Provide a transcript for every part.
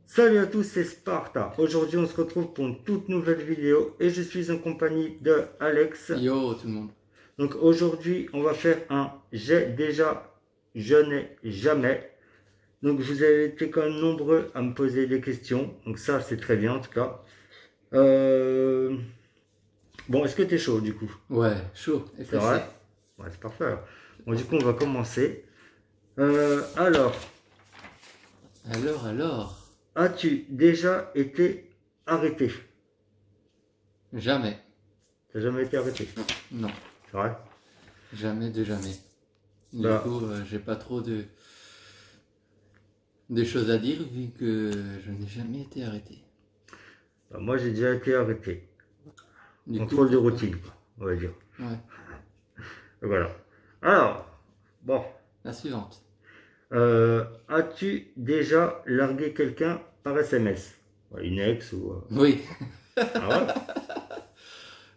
Salut à tous, c'est Sparta. Aujourd'hui, on se retrouve pour une toute nouvelle vidéo et je suis en compagnie de Alex. Yo tout le monde. Donc aujourd'hui, on va faire un j'ai déjà, je n'ai jamais. Donc vous avez été quand même nombreux à me poser des questions. Donc ça, c'est très bien en tout cas. Bon, est-ce que tu es chaud du coup? Ouais, chaud et C'est pressé. vrai? Ouais, c'est parfait. Bon, du coup, on va commencer. Alors, as-tu déjà été arrêté? Jamais. T'as jamais été arrêté? Non, C'est vrai? jamais de jamais. Du Bah. coup, j'ai pas trop de choses à dire vu que je n'ai jamais été arrêté. Bah, moi, j'ai déjà été arrêté. Du Contrôle coup, de routine, quoi, on va dire. Ouais. Et voilà. Alors, bon. La suivante. As-tu déjà largué quelqu'un par SMS? Ouais, une ex ou... Oui. Ah ouais?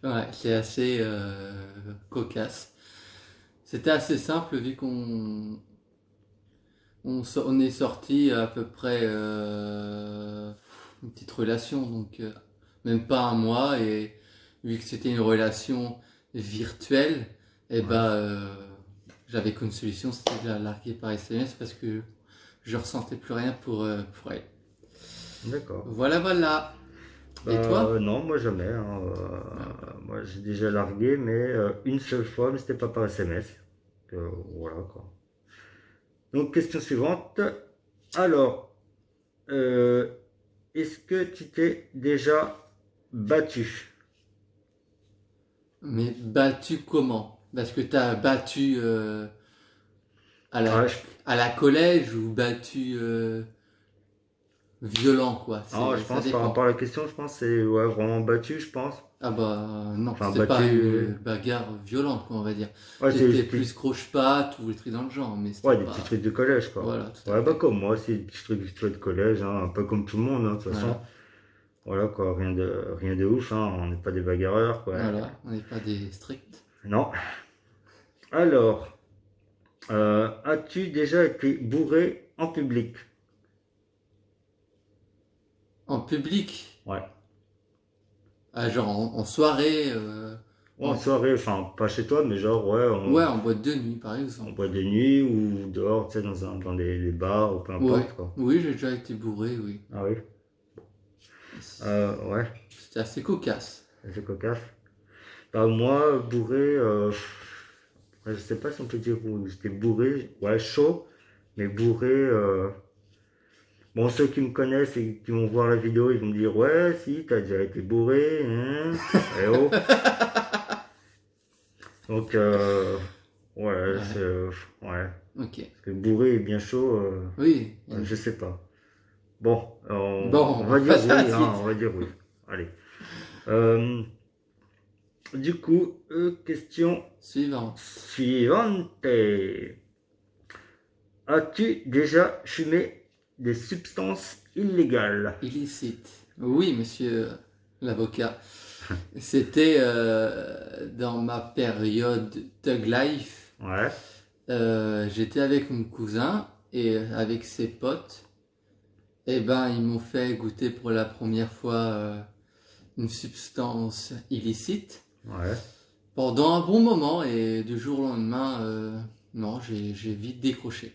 Ouais, c'est assez cocasse. C'était assez simple vu qu'on est sorti à peu près une petite relation, donc même pas un mois, et vu que c'était une relation virtuelle, et Ouais. j'avais qu'une solution, c'était de la larguer par SMS parce que je ressentais plus rien pour elle. D'accord. Voilà. Et Bah, toi? non, moi jamais, hein. Ah, Moi, j'ai déjà largué, mais une seule fois, mais c'était pas par SMS. Voilà, quoi. Donc, question suivante. Alors, euh, est-ce que tu t'es déjà battu? mais battu comment? Parce que t'as battu à Ah, à la collège ou battu violent, quoi. non, je Ça pense, par rapport dépend. à la question, je pense que c'est ouais, vraiment battu, je pense. Ah bah non, Enfin, c'était pas battu. une bagarre violente, quoi, on va dire. Ouais, C'était c'était. plus croche-patte ou des trucs dans le genre, mais c'était Ouais, des petits pas... trucs de collège, quoi. Voilà, tout à Ouais, bah, fait. comme moi, c'est des petits trucs vite fait de collège, hein, un peu comme tout le monde, hein, de toute façon. Voilà, Voilà, quoi, rien de ouf, hein, on n'est pas des bagarreurs, quoi. voilà, on n'est pas des stricts. Non. Alors, as-tu déjà été bourré en public? En public, Ouais. genre en soirée, Ouais, en soirée, enfin, pas chez toi, mais genre, ouais, ouais, en boîte de nuit, par en exemple. boîte de nuit ou dehors, tu sais, dans des bars ou peu Ouais, importe, quoi. oui, j'ai déjà été bourré, oui. Ah oui. Ouais, C'était assez cocasse. c'est cocasse. Bah, moi, bourré, je sais pas si on peut dire où j'étais bourré, ouais, chaud, mais bourré. Bon, ceux qui me connaissent et qui vont voir la vidéo, ils vont me dire, ouais, si, t'as déjà été bourré, hein, eh oh. Donc, ouais, Ouais, ouais. ok. Parce que bourré et bien chaud, Oui, je sais pas. Bon, on bon, va on dire passe à oui, la hein, suite. on va dire oui. Allez. Euh, du coup, question Suivante. suivante. As-tu déjà fumé des substances illégales? Illicite. Oui, monsieur l'avocat. C'était dans ma période Thug Life. Ouais, J'étais avec mon cousin et avec ses potes. Et ben, ils m'ont fait goûter pour la première fois une substance illicite ouais. pendant un bon moment. Et du jour au lendemain, non, j'ai vite décroché.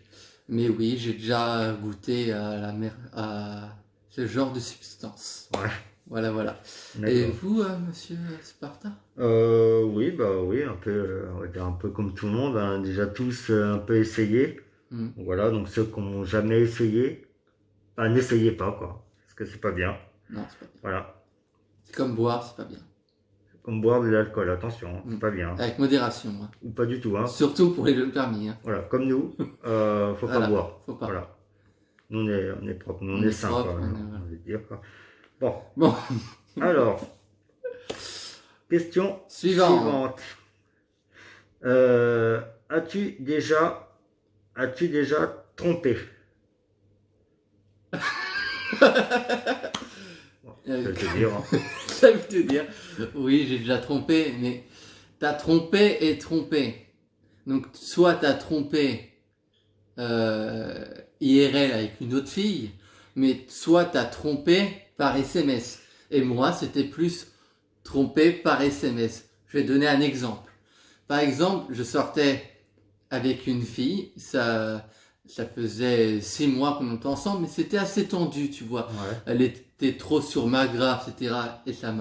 Mais oui, j'ai déjà goûté à ce genre de substance. Ouais, Voilà. Et d'accord. vous, monsieur Sparta? Oui, bah oui, un peu, on va dire un peu comme tout le monde, hein, déjà tous un peu essayé. Hmm. Voilà, donc ceux qui n'ont jamais essayé, bah, n'essayez pas, quoi. Parce que c'est pas bien. Non, c'est pas bien. Voilà. C'est comme boire, c'est pas bien. Comme boire de l'alcool, attention, hein, c'est pas bien. Avec modération, hein. Ou pas du tout, hein. Surtout pour les jeunes permis, hein. Voilà, comme nous, faut pas Voilà, boire. faut pas. Voilà. Nous, on est propre, nous, on On est est sains, propre, quoi, on est... on voilà. va dire, quoi. Bon, Bon, alors, question suivant. suivante. Euh, as-tu déjà trompé? Bon, je vais te dire, hein. ça veut te dire. Oui, j'ai déjà trompé, mais t'as trompé et trompé. Donc, soit t'as trompé IRL avec une autre fille, mais soit t'as trompé par SMS. Et moi, c'était plus trompé par SMS. Je vais donner un exemple. Par exemple, je sortais avec une fille, ça faisait 6 mois qu'on était ensemble, mais c'était assez tendu, tu vois. Ouais. Elle était trop sur ma grave, etc. Et ça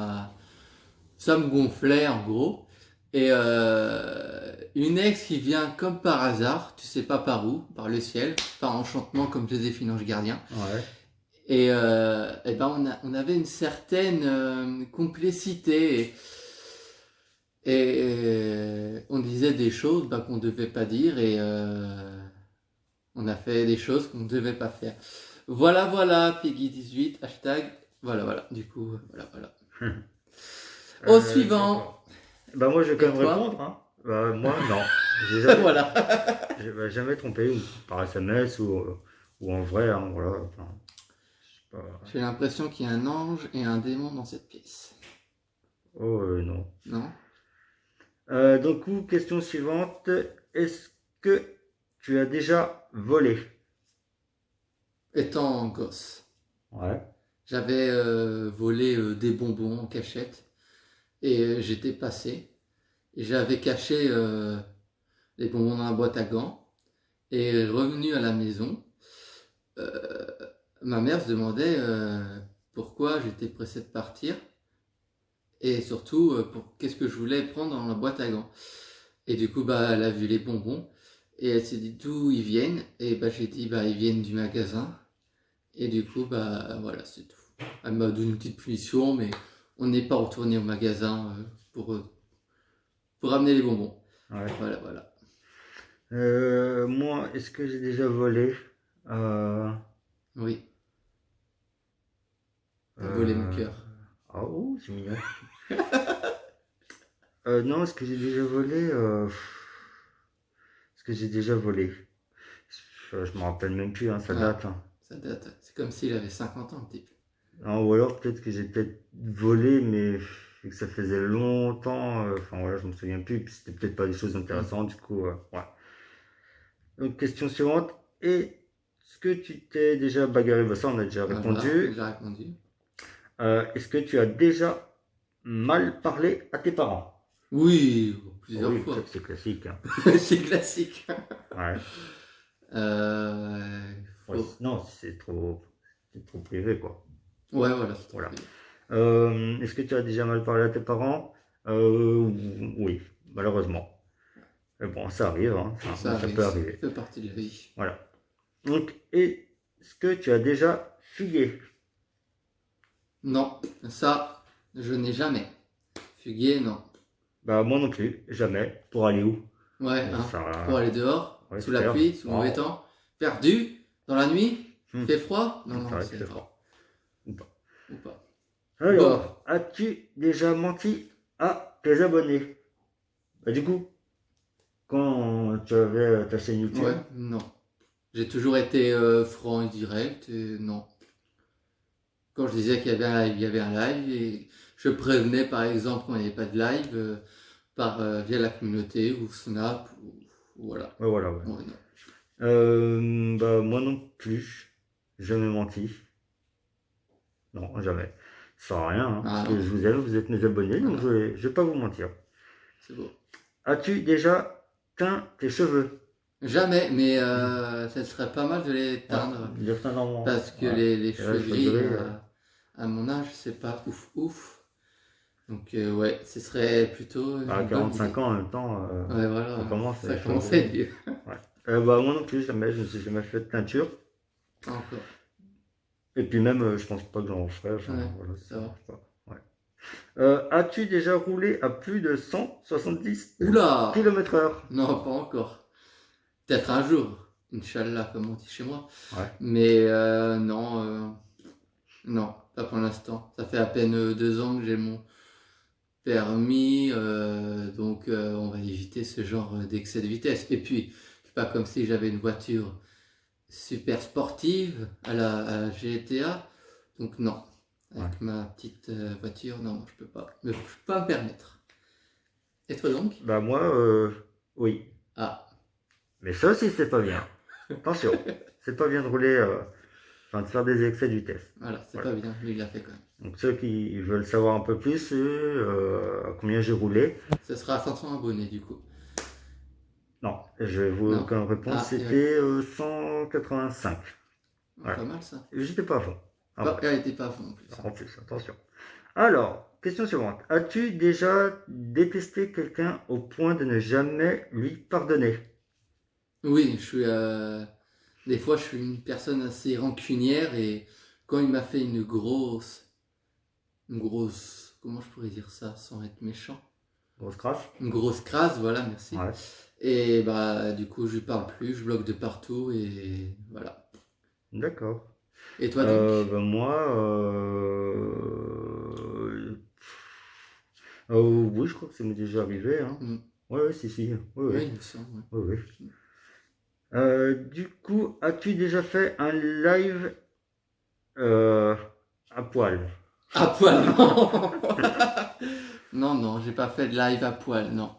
me gonflait en gros. Et une ex qui vient comme par hasard, tu sais pas par où, par le ciel, par enchantement comme Joséphine Ange Gardien. Ouais. Et ben on avait une certaine complicité et on disait des choses ben, qu'on devait pas dire et on a fait des choses qu'on ne devait pas faire. Voilà, voilà, Peggy18, hashtag, voilà, du coup, voilà. Au suivant. D'accord. Bah moi je vais quand Et même toi? répondre. Hein. Bah, moi non. J'ai jamais, Voilà. j'ai jamais trompé ou par SMS ou en vrai. Hein, voilà. Enfin, je sais pas. J'ai l'impression qu'il y a un ange et un démon dans cette pièce. Oh non. Non? Donc, question suivante. Est-ce que tu as déjà volé? Étant gosse, Ouais. j'avais volé des bonbons en cachette et j'étais passé. Et j'avais caché les bonbons dans la boîte à gants et revenu à la maison. euh, Ma mère se demandait pourquoi j'étais pressé de partir et surtout qu'est-ce que je voulais prendre dans la boîte à gants. Et du coup, bah, elle a vu les bonbons et elle s'est dit d'où ils viennent. Et bah, j'ai dit, bah, ils viennent du magasin. Et du coup, bah, voilà, c'est tout. Elle m'a donné une petite punition, mais on n'est pas retourné au magasin pour ramener les bonbons. Ouais. Voilà. Moi, est-ce que j'ai déjà volé? Euh, Oui, t'as volé mon euh, cœur. Ah, oh, c'est mignon. Non, est-ce que j'ai déjà volé? Est-ce que j'ai déjà volé? Je me rappelle même plus, hein, ça Ah, date. Hein. ça date. C'est comme s'il avait 50 ans, le type. Non, ou alors peut-être que j'ai peut-être volé, mais vu que ça faisait longtemps, enfin voilà, je me souviens plus, puis c'était peut-être pas des choses intéressantes, du coup, ouais. Donc, question suivante. Est-ce que tu t'es déjà bagarré? Bah, ça, on a déjà Voilà, répondu. j'ai répondu. Est-ce que tu as déjà mal parlé à tes parents? Oui, Oh plusieurs oui, ça, fois. c'est classique. Hein. C'est classique. Ouais. Euh, Ouais, non, c'est trop privé, quoi. Ouais, voilà, c'est trop Voilà. bien. Est-ce que tu as déjà mal parlé à tes parents? Oui, malheureusement. Mais bon, ça arrive, hein. Ça Ça arrive, peut ça arriver. fait partie de la vie. Voilà. Donc, est-ce que tu as déjà fugué? Non, ça, je n'ai jamais. Fugué, non. Bah, moi non plus, jamais. Pour aller où? Ouais, Bon, hein. ça, Pour aller dehors, ouais, sous c'est la clair. pluie, sous le mauvais Oh. temps, perdu, dans la nuit, Hmm. fait froid. C'est Non, vrai c'est que c'est pas. fort. Ou pas. Ou pas. Alors, as-tu déjà menti à tes abonnés? Bah, du coup, quand tu avais ta chaîne YouTube, Ouais, non. J'ai toujours été franc et direct et non. Quand je disais qu'il y avait un live, il y avait un live et je prévenais par exemple quand il n'y avait pas de live via la communauté ou Snap ou voilà. ouais, voilà, ouais. Ouais, non. Bah, moi non plus, jamais menti. Non, jamais. Ça sert à rien, hein, Ah parce non, que je vous aime, vous êtes mes abonnés, donc voilà, je vais pas vous mentir. c'est beau. As-tu déjà teint tes cheveux? Jamais, mais ça serait pas mal de les teindre Ouais, dire ça dans parce que ouais. les Et là, cheveux cheveux gris gris, à mon âge, c'est pas ouf. Donc ouais, ce serait plutôt à une bonne 45 idée. ans en même temps, Ouais, voilà, ça commence ça les cheveux commence à être gris. vieux. Ouais. Bah, moi non plus, jamais, je ne me suis jamais fait de teinture. Pas encore. Et puis même, je pense pas que j'en ferai. Enfin, Ouais, voilà, ça va. pas. Ouais. As-tu déjà roulé à plus de 170 Oula! km/h? Non, pas encore. Peut-être un jour, Inch'Allah, comme on dit chez moi. Ouais. Mais non, pas pour l'instant. Ça fait à peine 2 ans que j'ai mon permis, donc on va éviter ce genre d'excès de vitesse. Et puis, c'est pas comme si j'avais une voiture super sportive à la GTA, donc non. Avec ma petite voiture, non, je peux pas. Je peux pas me permettre. Et toi donc? Bah moi, oui. Ah, Mais ça aussi, c'est pas bien. Attention, c'est pas bien de rouler, enfin de faire des excès de vitesse. voilà, c'est Voilà. pas bien. Lui, il l'a fait quand même. Donc ceux qui veulent savoir un peu plus, à combien j'ai roulé. Ce sera à 500 abonnés du coup. Non, je vais vous Non. comme réponse, Ah, et c'était 185. ouais. Ouais. Pas mal ça. J'étais pas à fond. Ah, Pas, ouais. elle était pas à fond en plus. En plus, attention. Alors, question suivante. As-tu déjà détesté quelqu'un au point de ne jamais lui pardonner? Oui, je suis. Des fois, je suis une personne assez rancunière et quand il m'a fait comment je pourrais dire ça sans être méchant? Grosse crasse? Une grosse crase, voilà, merci. Ouais. Et bah, du coup, je lui parle plus, je bloque de partout et voilà. D'accord. Et toi donc? Ben moi, oui, je crois que ça m'est déjà arrivé, hein. Mm. Ouais, ouais, si, si. Oui, Oui, oui. il me semble. Oui, oui. Du coup, as-tu déjà fait un live à poil? À poil, non. Non, non, j'ai pas fait de live à poil, non.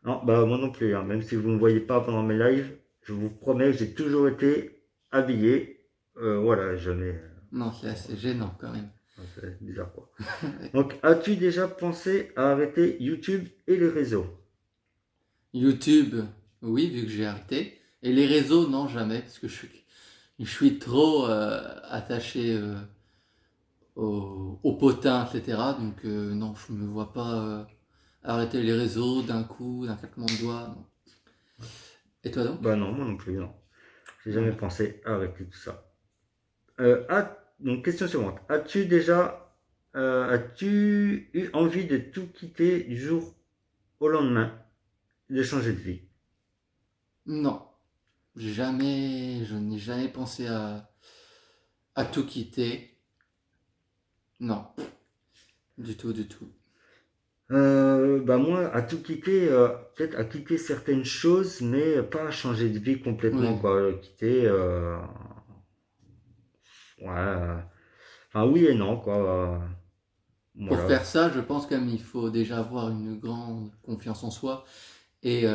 Non, bah moi non plus, hein. Même si vous ne me voyez pas pendant mes lives, je vous promets que j'ai toujours été habillé. Voilà, jamais. Non, c'est assez gênant quand même. C'est bizarre quoi. Donc, as-tu déjà pensé à arrêter YouTube et les réseaux? YouTube, oui, vu que j'ai arrêté. Et les réseaux, non, jamais, parce que je suis trop attaché au potin, etc. Donc, non, je me vois pas arrêter les réseaux d'un coup, d'un claquement de doigts. Non. Et toi donc? Bah non, moi non plus, non. J'ai jamais Voilà. pensé à arrêter tout ça. Donc, question suivante. As-tu eu envie de tout quitter du jour au lendemain, de changer de vie? Non, je n'ai jamais pensé à tout quitter. Non, du tout, du tout. Bah moi, à tout quitter, peut-être à quitter certaines choses, mais pas à changer de vie complètement, Oui, quoi. Quitter, ouais, enfin oui et non, quoi. pour Voilà. faire ça, je pense quand même il faut déjà avoir une grande confiance en soi et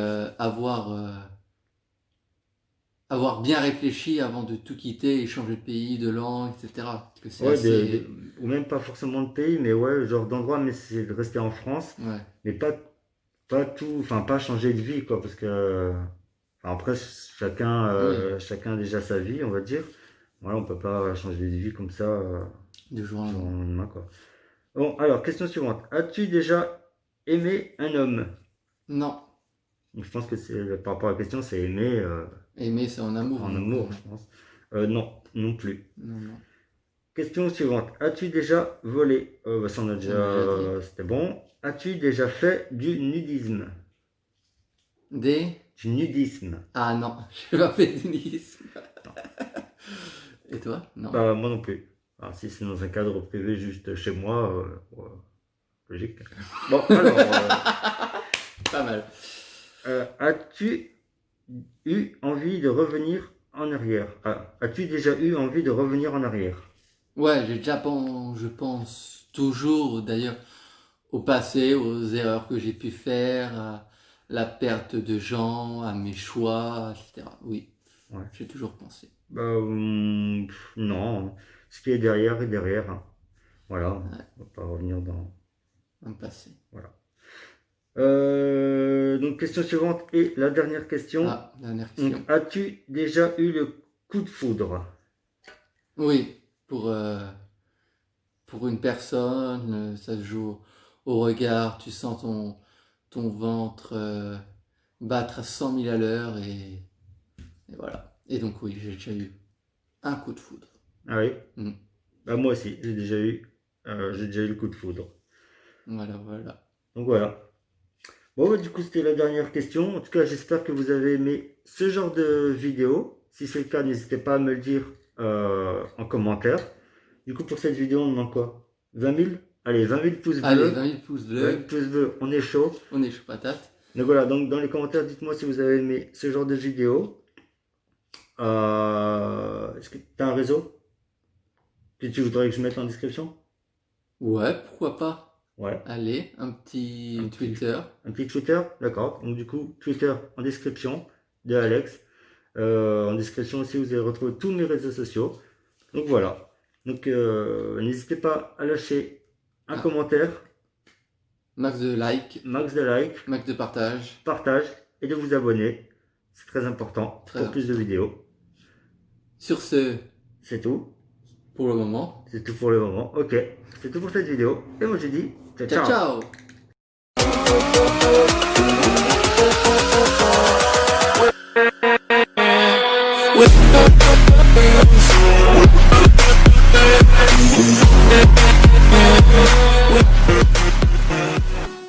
avoir bien réfléchi avant de tout quitter et changer de pays, de langue, etc. Parce que c'est Ouais, assez... ou même pas forcément de pays, mais ouais, genre d'endroit, mais c'est de rester en France, Ouais, mais pas tout, enfin pas changer de vie, quoi, parce que, enfin, après, oui, chacun a déjà sa vie, on va dire. Voilà, on peut pas changer de vie comme ça, du jour au du jour au lendemain. lendemain, quoi. Bon, alors, question suivante. As-tu déjà aimé un homme? Non, Donc, je pense que c'est, par rapport à la question, c'est aimer aimer c'est en amour, en donc amour, non, je pense. Non, non plus. non, non. Question suivante. As-tu déjà volé? Bah, ça on a On a déjà dit. déjà, c'était bon. As-tu déjà fait du nudisme? Des... Du nudisme? Ah non, je vais pas fait du nihilisme. Non. Et toi? Non. Bah, moi non plus. Alors, si c'est dans un cadre privé juste chez moi, ouais, logique. Bon, alors, Pas mal. as-tu eu envie de revenir en arrière? Ah, as-tu déjà eu envie de revenir en arrière? Ouais, je pense toujours d'ailleurs au passé, aux erreurs que j'ai pu faire, à la perte de gens, à mes choix, etc. Oui, Ouais. j'ai toujours pensé. Bah, non. Ce qui est derrière est derrière, hein. Voilà, Ouais, on va pas revenir dans. dans le passé. Voilà. Donc, question suivante et la dernière question. Ah, dernière Donc, question. as-tu déjà eu le coup de foudre? Oui, pour une personne, ça se joue au regard, tu sens ton ventre battre à 100 000 à l'heure et voilà. Et donc oui, j'ai déjà eu un coup de foudre. Ah oui? Mm. Bah, moi aussi, j'ai déjà eu le coup de foudre. Voilà, voilà. Donc voilà. Bon, bah, du coup, c'était la dernière question. En tout cas, j'espère que vous avez aimé ce genre de vidéo. Si c'est le cas, n'hésitez pas à me le dire en commentaire. Du coup, pour cette vidéo, on demande quoi? 20 000? Allez, 20 000 pouces Allez, bleus. 20 000 pouces 20 000 bleus, pouces bleus, on est chaud. on est chaud patate. Donc voilà, donc dans les commentaires, dites-moi si vous avez aimé ce genre de vidéo. Est-ce que tu as un réseau Tu voudrais que je mette en description? Ouais, pourquoi pas? Ouais. Allez, un petit Un petit- Twitter. Un petit Twitter, d'accord. Donc du coup, Twitter en description de Alex. En description aussi, vous allez retrouver tous mes réseaux sociaux. Donc voilà. Donc n'hésitez pas à lâcher un Ah. commentaire, Max de like, max de likes, max de partage. partage et de vous abonner. C'est très important Très pour plus de vidéos. Sur ce, C'est tout. pour le moment, C'est tout pour le moment. Ok. C'est tout pour cette vidéo. Et moi je dis ciao ciao ciao. ciao!